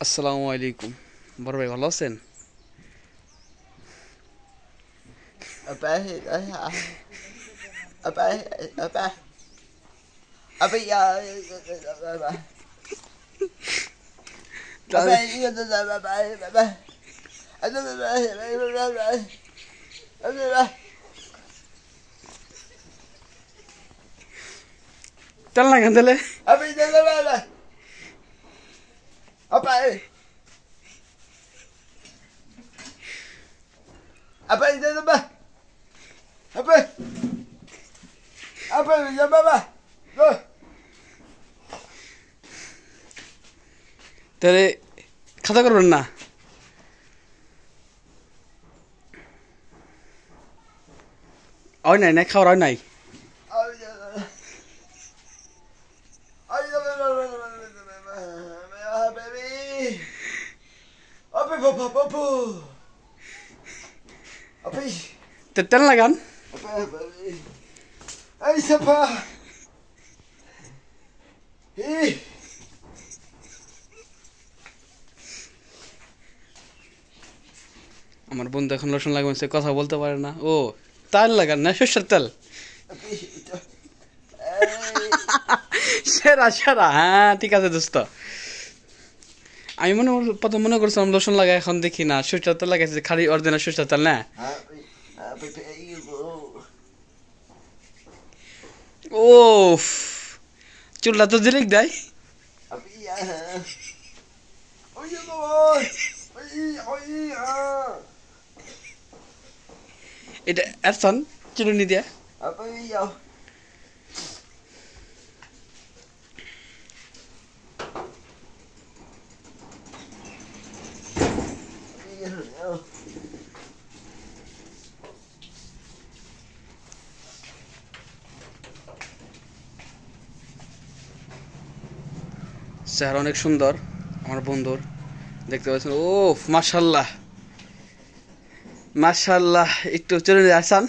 আসসালামু আলাইকুম বড় ভাই ভালো আছেন? Apa apa apa apa ya apa apa ya apa apa তেল না কেন তাহলে? apa apa apa itu apa apa apa ya baba go তাহলে খাতা করবেন না? হয় নাই না খাওয়ার হয় নাই? তেল লাগান। আমার বন্ধু এখন রসুন লাগাচ্ছে, কথা বলতে পারে না। ও তেল লাগান না, সরষের তেল। সেরা সেরা, হ্যাঁ ঠিক আছে দোস্ত। আমি প্রথম মনে করছিলাম রসুন লাগাই, এখন দেখি না সরষের তেল লাগাইছে, খালি অরিজিনাল সরষের তেল না। ও চুলটা তো জিলিক দেয়। এটা এরসান চিরুনি দিয়া। চেহারা অনেক সুন্দর আমার বন্ধুর, দেখতে পাচ্ছেন। ও মাশাল্লাহ মাশাল্লাহ, একটু চলে আসান।